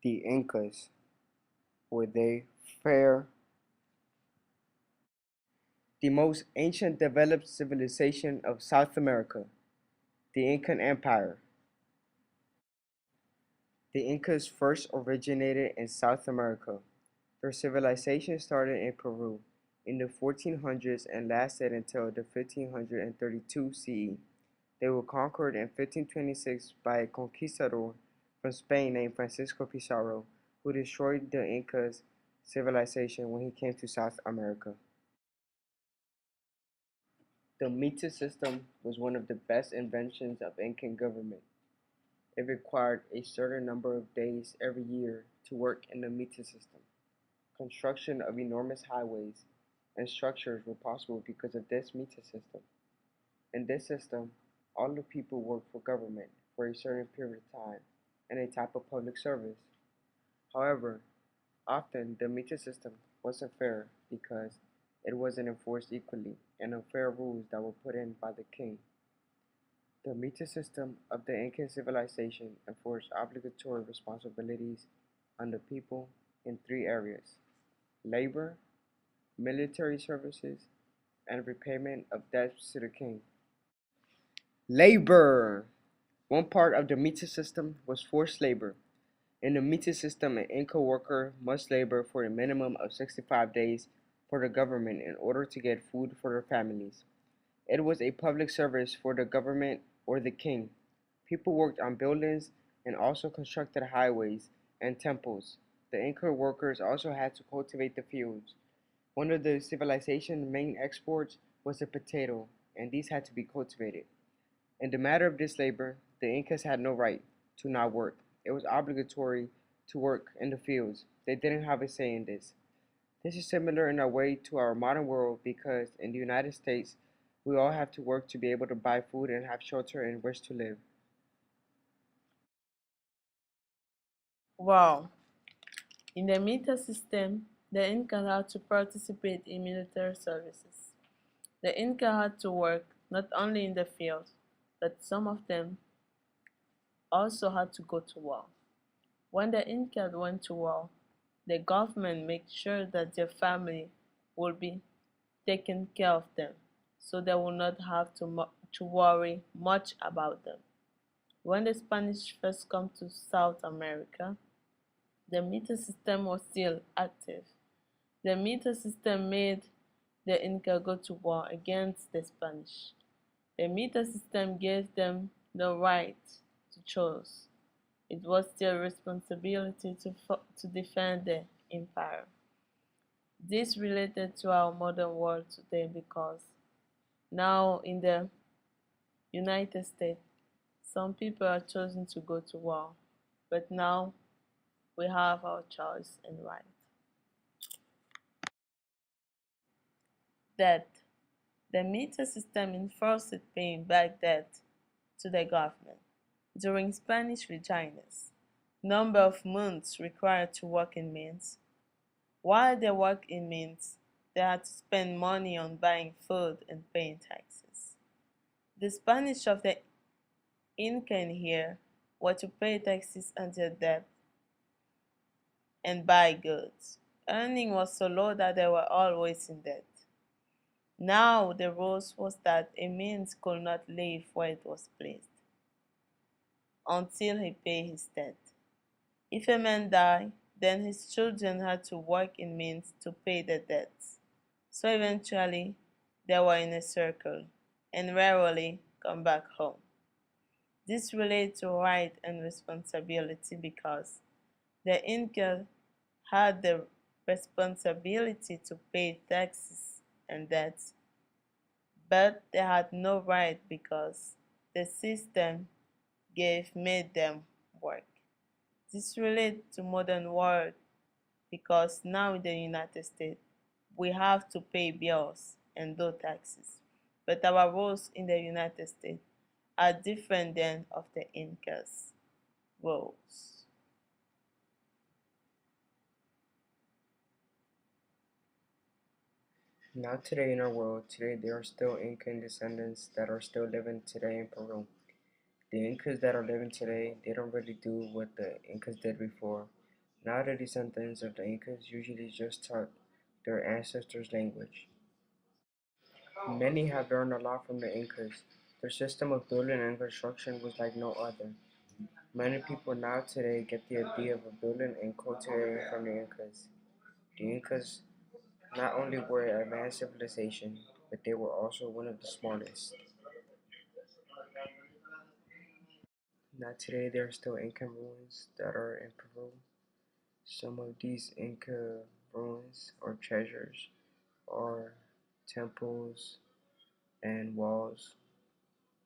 The Incas, were they fair? The most ancient developed civilization of South America, the Incan Empire. The Incas first originated in South America. Their civilization started in Peru in the 1400s and lasted until the 1532 CE. They were conquered in 1526 by a conquistador from Spain named Francisco Pizarro, who destroyed the Incas' civilization when he came to South America. The meter system was one of the best inventions of Incan government. It required a certain number of days every year to work in the meter system. Construction of enormous highways and structures were possible because of this meter system. In this system, all the people worked for government for a certain period of time and a type of public service. However, often the meter system wasn't fair because it wasn't enforced equally and unfair rules that were put in by the king. The meter system of the Incan civilization enforced obligatory responsibilities on the people in three areas: labor, military services, and repayment of debts to the king. Labor! One part of the meter system was forced labor. In the meter system, an Inca worker must labor for a minimum of 65 days for the government in order to get food for their families. It was a public service for the government or the king. People worked on buildings and also constructed highways and temples. The Inca workers also had to cultivate the fields. One of the civilization's main exports was the potato, and these had to be cultivated. In the matter of this labor, the Incas had no right to not work. It was obligatory to work in the fields. They didn't have a say in this. This is similar in a way to our modern world because in the United States, we all have to work to be able to buy food and have shelter in which to live. Wow. In the meter system, the Inca had to participate in military services. The Inca had to work not only in the field, but some of them also had to go to war. When the Inca went to war, the government made sure that their family would be taken care of them, so they would not have to worry much about them. When the Spanish first come to South America, the meter system was still active. The meter system made the Inca go to war against the Spanish. The meter system gave them the right to choose. It was their responsibility to defend the empire. This related to our modern world today because now in the United States, some people are choosing to go to war, but now we have our choice and right. Debt. The meter system enforced paying back debt to the government. During Spanish regimes, number of months required to work in mines. While they work in mines, they had to spend money on buying food and paying taxes. The Spanish of the Incan here were to pay taxes on their debt and buy goods. Earning was so low that they were always in debt. Now the rules was that a man could not live where it was placed until he paid his debt. If a man died, then his children had to work in mines to pay the debts. So eventually they were in a circle and rarely come back home. This relates to right and responsibility because the Inca had the responsibility to pay taxes and debts, but they had no right because the system gave made them work. This relates to modern world because now in the United States we have to pay bills and do taxes, but our rules in the United States are different than of the Incas rules. Now today in our world, today there are still Incan descendants that are still living today in Peru. The Incas that are living today, they don't really do what the Incas did before. Now the descendants of the Incas usually just taught their ancestors' language. Many have learned a lot from the Incas. Their system of building and construction was like no other. Many people now today get the idea of building and cultivating from the Incas. The Incas not only were an advanced civilization, but they were also one of the smartest. Now today there are still Inca ruins that are in Peru. Some of these Inca ruins or treasures are temples and walls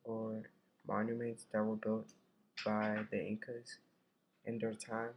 or monuments that were built by the Incas in their time.